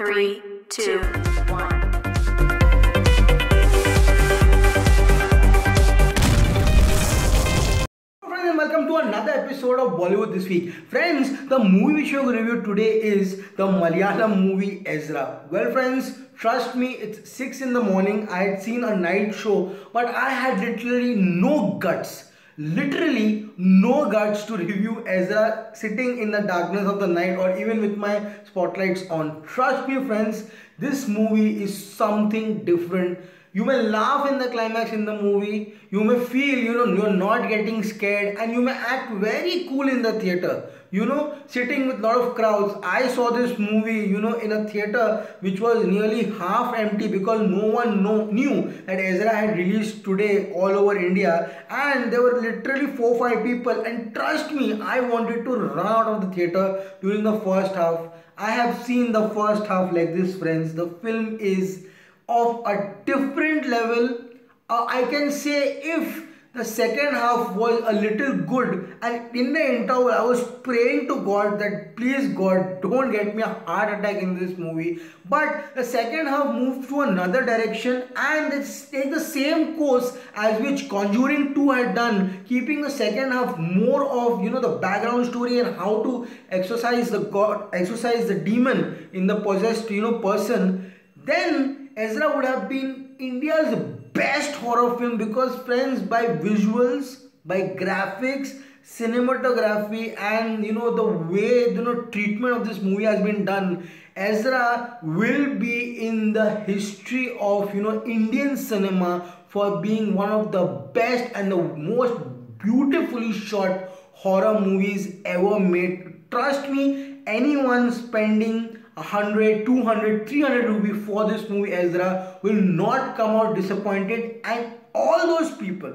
3, 2, 1. Friends, and welcome to another episode of Bollywood This Week. Friends, the movie we shall review today is the Malayalam movie Ezra. Well friends, trust me, it's 6 in the morning. I had seen a night show, but I had literally no guts. Literally no guts to review Ezra sitting in the darkness of the night or even with my spotlights on. Trust me friends, this movie is something different. You may laugh in the climax in the movie, you may feel you're not getting scared, and you may act very cool in the theater. Sitting with a lot of crowds. I saw this movie in a theater which was nearly half empty because no one knew that Ezra had released today all over India, and there were literally 4-5 people, and trust me, I wanted to run out of the theater during the first half. I have seen the first half like this friends. The film is of a different level. I can say if the second half was a little good, and in the interval I was praying to God that please God don't get me a heart attack in this movie, but the second half moved to another direction and it's take the same course as which Conjuring 2 had done, keeping the second half more of the background story and how to exorcise the demon in the possessed person. Then Ezra would have been India's best horror film because friends, by visuals, by graphics, cinematography, and the way treatment of this movie has been done, Ezra will be in the history of Indian cinema for being one of the best and the most beautifully shot horror movies ever made. Trust me, anyone spending 100, 200, 300 rupees for this movie Ezra will not come out disappointed, and all those people,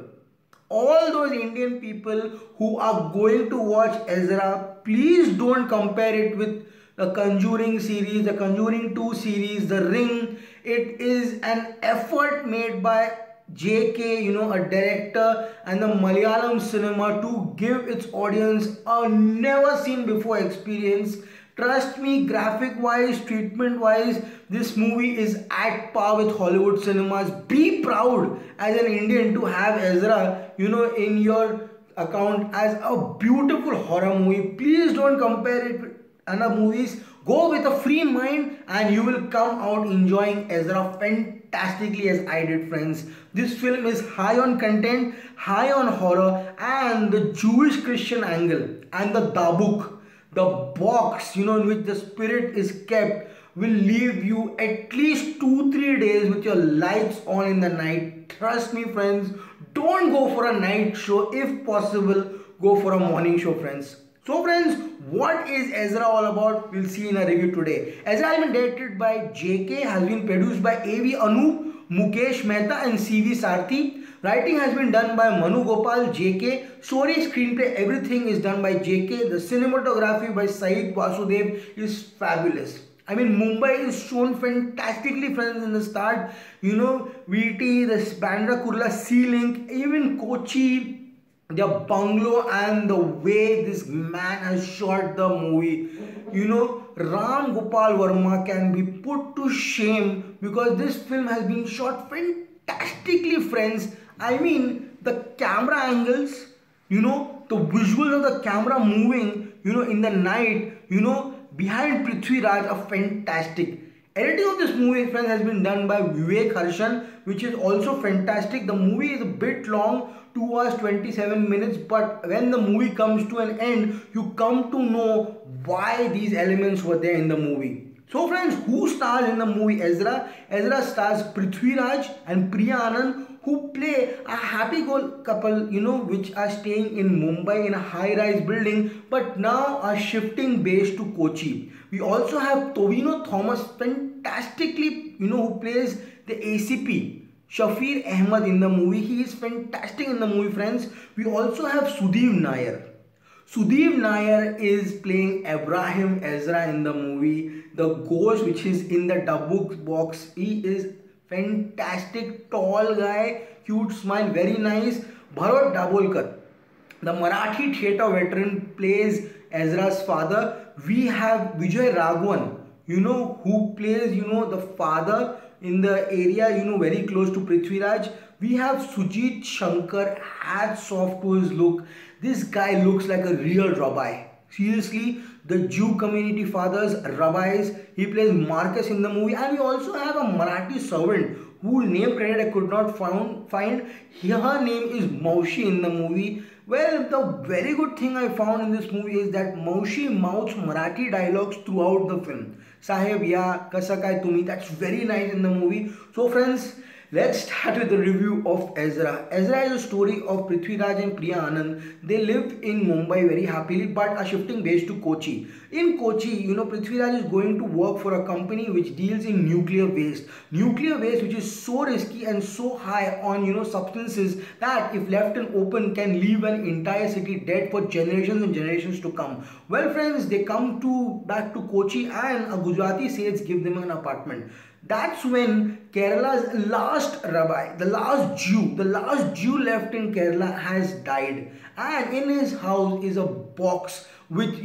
all those Indian people who are going to watch Ezra, please don't compare it with the Conjuring series, the Conjuring 2 series, The Ring. It is an effort made by JK, a director, and the Malayalam cinema to give its audience a never seen before experience. Trust me, graphic wise, treatment wise, this movie is at par with Hollywood cinemas. Be proud as an Indian to have Ezra, in your account as a beautiful horror movie. Please don't compare it with other movies. Go with a free mind and you will come out enjoying Ezra fantastically as I did, friends. This film is high on content, high on horror, and the Jewish Christian angle and the dabuk, the box in which the spirit is kept, will leave you at least 2-3 days with your lights on in the night. Trust me friends, don't go for a night show. If possible, go for a morning show, friends. So friends, what is Ezra all about? We'll see in a review today. Ezra has been directed by JK, has been produced by AV Anup, Mukesh Mehta and CV Sarthi. Writing has been done by Manu Gopal, JK. Story, screenplay, everything is done by JK. The cinematography by Saeed Vasudev is fabulous. I mean, Mumbai is shown fantastically, friends, in the start. VT, the Bandra Kurla Sea Link, even Kochi, the bungalow, and the way this man has shot the movie. Ram Gopal Verma can be put to shame because this film has been shot fantastically, friends. I mean, the camera angles, the visuals of the camera moving, in the night, behind Prithvi Raj are fantastic. Editing of this movie, friends, has been done by Vivek Harshan, which is also fantastic. The movie is a bit long, 2 hours 27 minutes, but when the movie comes to an end, you come to know why these elements were there in the movie. So friends, who stars in the movie Ezra? Ezra stars Prithvi Raj and Priya Anand, who play a happy-go couple, which are staying in Mumbai in a high-rise building, but now are shifting base to Kochi. We also have Tovino Thomas, fantastically, who plays the ACP, Shafir Ahmed, in the movie. He is fantastic in the movie, friends. We also have Sudeep Nair. Sudeep Nair is playing Abraham Ezra in the movie, the ghost which is in the dabuk box. He is fantastic, tall guy, cute smile, very nice. Bharat Dabolkar, the Marathi theatre veteran, plays Ezra's father. We have Vijay Raghavan, You know who plays, the father in the area, very close to Prithviraj? We have Sujit Shankar. Hats off to his look. This guy looks like a real rabbi. Seriously, the Jew community fathers, rabbis. He plays Marcus in the movie, and we also have a Marathi servant whose name credit I could not find. Her name is Maushi in the movie. Well, the very good thing I found in this movie is that Maushi mouths Marathi dialogues throughout the film. Saheb, ya, kasa kai tumi. That's very nice in the movie. So, friends, let's start with the review of Ezra. Ezra is a story of Prithviraj and Priya Anand. They live in Mumbai very happily but are shifting base to Kochi. In Kochi, Prithviraj is going to work for a company which deals in nuclear waste. Nuclear waste which is so risky and so high on substances that if left in open can leave an entire city dead for generations and generations to come. Well, friends, they come back to Kochi and a Gujarati sage give them an apartment. That's when Kerala's last rabbi, the last Jew left in Kerala has died. And in his house is a box with,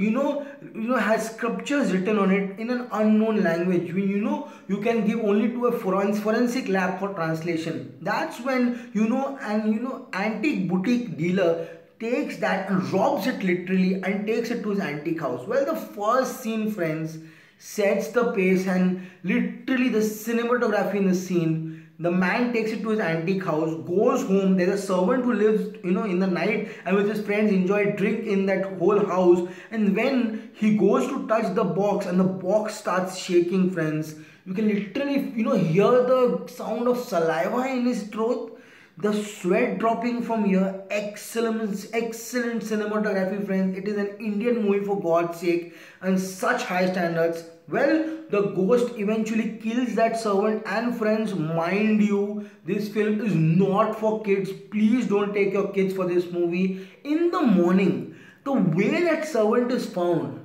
has scriptures written on it in an unknown language. You can give only to a forensic lab for translation. That's when, antique boutique dealer takes that and robs it literally and takes it to his antique house. Well, the first scene, friends, sets the pace and literally the cinematography in the scene. The man takes it to his antique house, goes home. There's a servant who lives, in the night and with his friends enjoy a drink in that whole house. And when he goes to touch the box and the box starts shaking, friends, you can literally, hear the sound of saliva in his throat. The sweat dropping from here. Excellent cinematography, friends. It is an Indian movie for God's sake and such high standards. Well, the ghost eventually kills that servant, and friends, mind you, this film is not for kids. Please don't take your kids for this movie. In the morning, the way that servant is found,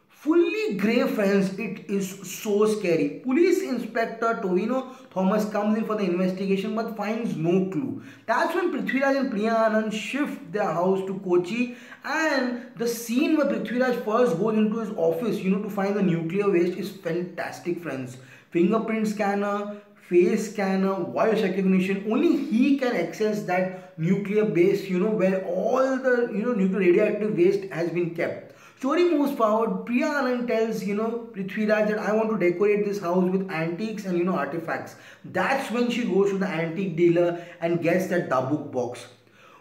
fully grey, friends, it is so scary. Police Inspector Tovino Thomas comes in for the investigation but finds no clue. That's when Prithviraj and Priya Anand shift their house to Kochi, and the scene where Prithviraj first goes into his office, to find the nuclear waste is fantastic, friends. Fingerprint scanner, face scanner, voice recognition, only he can access that nuclear base, where all the, nuclear radioactive waste has been kept. Story moves forward. Priya Anand tells, Prithviraj that I want to decorate this house with antiques and, artifacts. That's when she goes to the antique dealer and gets that dabuk box.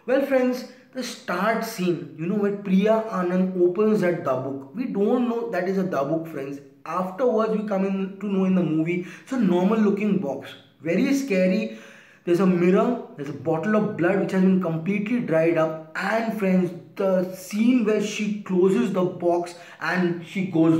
Well, friends, the start scene, when Priya Anand opens that dabuk. We don't know that is a dabuk, friends. Afterwards, we come in to know in the movie. It's a normal looking box. Very scary. There's a mirror. There's a bottle of blood which has been completely dried up. And friends, the scene where she closes the box and she goes,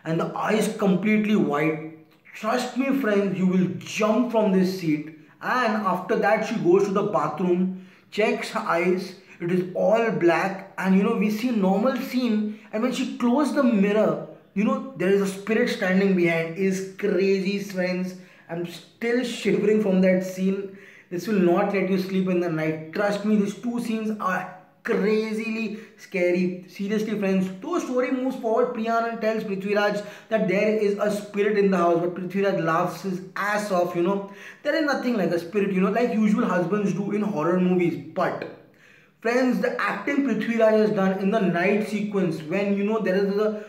and the eyes completely white. Trust me, friends, you will jump from this seat. And after that, she goes to the bathroom, checks her eyes. It is all black, and we see normal scene. And when she closed the mirror, there is a spirit standing behind. Is crazy, friends. I'm still shivering from that scene. This will not let you sleep in the night. Trust me, these two scenes are crazily scary. Seriously, friends. So story moves forward. Priya Anand tells Prithviraj that there is a spirit in the house, but Prithviraj laughs his ass off. There is nothing like a spirit, like usual husbands do in horror movies. But friends, the acting Prithviraj has done in the night sequence, when there is a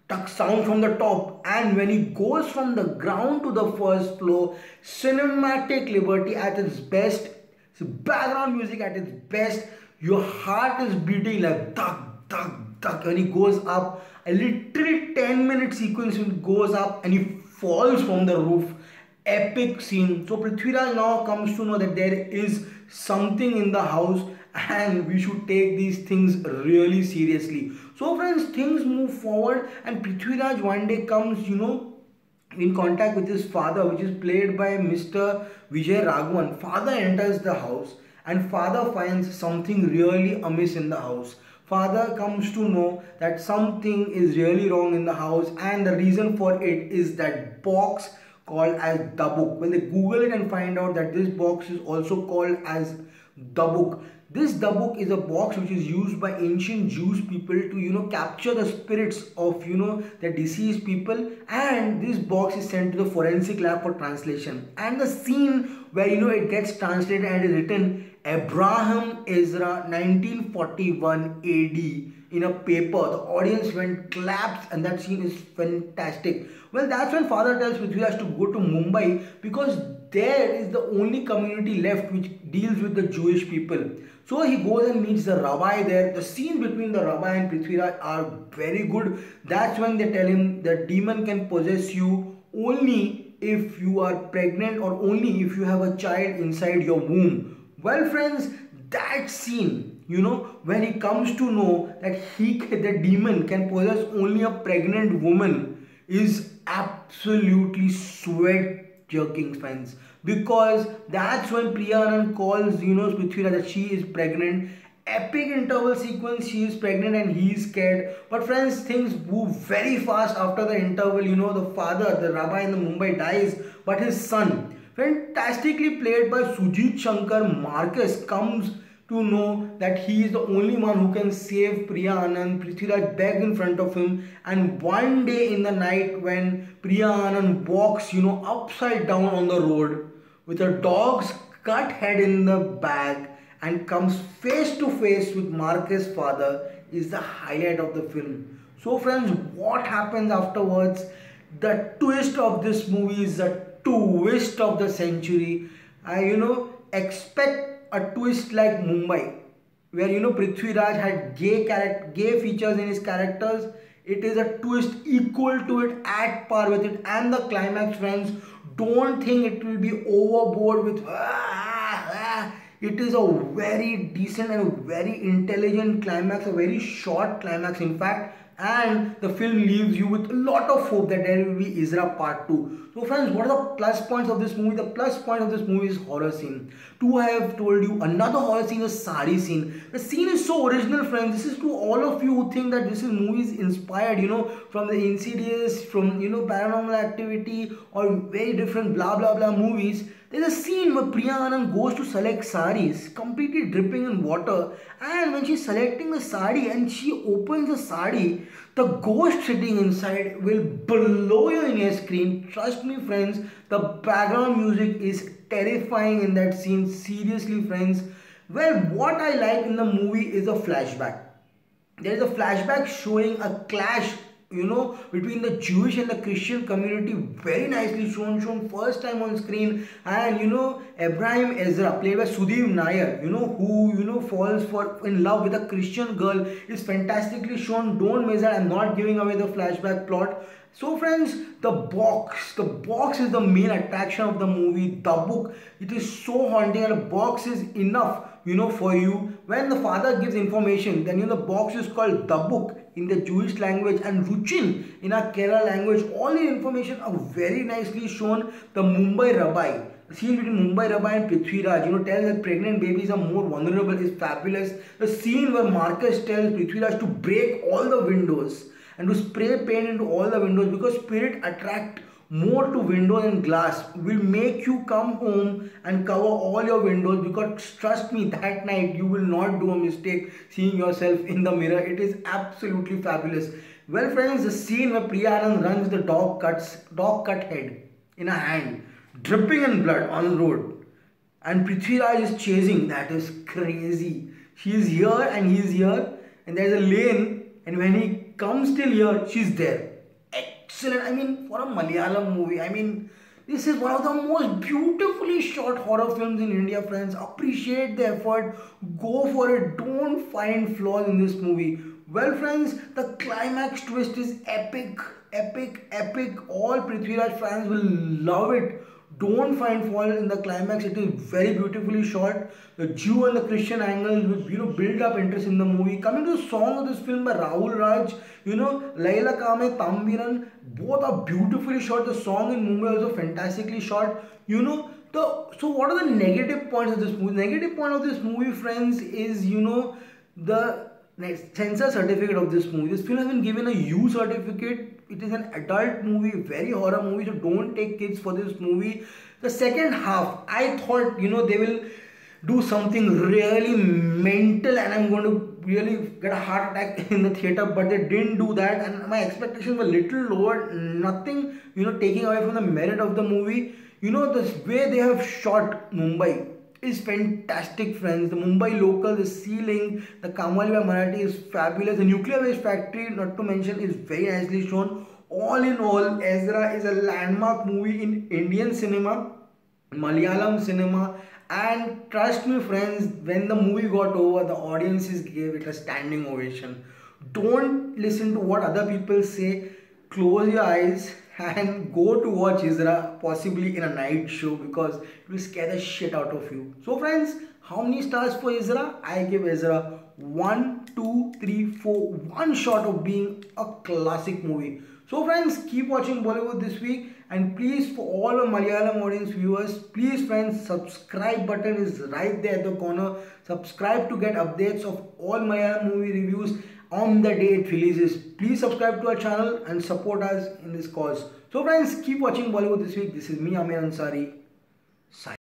tuck sound from the top, and when he goes from the ground to the first floor, cinematic liberty at its best. Background music at its best. Your heart is beating like thug, thug, thug. When he goes up, a literally 10-minute sequence, when he goes up and he falls from the roof. Epic scene. So Prithviraj now comes to know that there is something in the house and we should take these things really seriously. So friends, things move forward, and Prithviraj one day comes, in contact with his father, which is played by Mr. Vijay Raghavan. Father enters the house and father finds something really amiss in the house. Father comes to know that something is really wrong in the house, and the reason for it is that box called as the book. When they Google it and find out that this box is also called as the book, This dabuk is a box which is used by ancient Jewish people to capture the spirits of the deceased people, and this box is sent to the forensic lab for translation. And the scene where it gets translated and is written Abraham Ezra 1941 AD in a paper, the audience went claps, and that scene is fantastic. Well, that's when father tells Prithviraj to go to Mumbai because there is the only community left which deals with the Jewish people. So he goes and meets the rabbi there. The scene between the rabbi and Prithviraj are very good. That's when they tell him the demon can possess you only if you are pregnant or only if you have a child inside your womb. Well, friends, that scene, when he comes to know that the demon can possess only a pregnant woman, is absolutely sweat jerking, friends, because that's when Priya Anand calls Prithviraj that she is pregnant. Epic interval sequence, she is pregnant and he is scared. But friends, things move very fast after the interval. The father, the rabbi in the Mumbai, dies, but his son, fantastically played by Sujit Shankar Marcus, comes to know that he is the only one who can save Priya Anand. Prithviraj begs in front of him, and one day in the night when Priya Anand walks upside down on the road with a dog's cut head in the bag and comes face to face with Marcus' father, is the highlight of the film. So friends, what happens afterwards? The twist of this movie is the twist of the century. I expect a twist like Mumbai, where Prithviraj had gay features in his characters. It is a twist equal to it, at par with it, and the climax, friends, don't think it will be overboard with it is a very decent and a very intelligent climax, a very short climax in fact, and the film leaves you with a lot of hope that there will be Ezra part 2. So friends, what are the plus points of this movie? The plus point of this movie is horror scene. 2, I have told you. Another horror scene is sari scene. The scene is so original, friends. This is to all of you who think that this movie is inspired, from the Insidious, from, Paranormal Activity, or very different blah blah blah movies. There's a scene where Priya Anand goes to select saris, completely dripping in water, and when she's selecting the sari and she opens the sari, the ghost sitting inside will blow you in your screen. Trust me, friends, the background music is terrifying in that scene. Seriously, friends. Well, what I like in the movie is a flashback. There is a flashback showing a clash between the Jewish and the Christian community, very nicely shown first time on screen. And Abraham Ezra, played by Sudeep Nair, who falls in love with a Christian girl, is fantastically shown. Don't miss that. I'm not giving away the flashback plot. So friends, the box is the main attraction of the movie. The book, it is so haunting, and the box is enough for you. When the father gives information, then the box is called the book in the Jewish language and Ruchin in our Kerala language. All the information are very nicely shown. The Mumbai rabbi, the scene between Mumbai rabbi and Prithviraj, tells that pregnant babies are more vulnerable, is fabulous. The scene where Marcus tells Prithviraj to break all the windows and to spray paint into all the windows because spirit attract more to windows and glass, will make you come home and cover all your windows, because trust me, that night you will not do a mistake seeing yourself in the mirror. It is absolutely fabulous. Well friends, the scene where Priya Anand runs the dog cut head in a hand, dripping in blood on the road, and Prithviraj is chasing, that is crazy. She is here and he is here, and there is a lane, and when he comes till here, she's there. Excellent. I mean, for a Malayalam movie, this is one of the most beautifully shot horror films in India, friends. Appreciate the effort. Go for it. Don't find flaws in this movie. Well, friends, the climax twist is epic. All Prithviraj fans will love it. Don't find fault in the climax. It is very beautifully shot. The Jew and the Christian angles will build up interest in the movie. Coming to the song of this film by Rahul Raj, Laila Kame Tambiran, both are beautifully shot. The song in Mumbai also fantastically shot. So what are the negative points of this movie? Negative point of this movie, friends, is the censor certificate of this movie. This film has been given a U certificate. It is an adult movie, very horror movie, so don't take kids for this movie. The second half, I thought they will do something really mental and I'm going to really get a heart attack in the theater, but they didn't do that, and my expectations were little lower. Nothing, taking away from the merit of the movie. The way they have shot Mumbai is fantastic, friends. The Mumbai local, the ceiling, the Kamaliwa Marathi is fabulous. The nuclear waste factory, not to mention, is very nicely shown. All in all, Ezra is a landmark movie in Indian cinema, Malayalam cinema, and trust me, friends, when the movie got over, the audiences gave it a standing ovation. Don't listen to what other people say. Close your eyes and go to watch Ezra, possibly in a night show, because it will scare the shit out of you. So, friends, how many stars for Ezra? I give Ezra 1, 2, 3, 4. One shot of being a classic movie. So friends, keep watching Bollywood this week, and please, for all our Malayalam audience viewers, please friends, subscribe button is right there at the corner. Subscribe to get updates of all Malayalam movie reviews on the day it releases. Please subscribe to our channel and support us in this cause. So friends, keep watching Bollywood this week. This is me, Amir Ansari.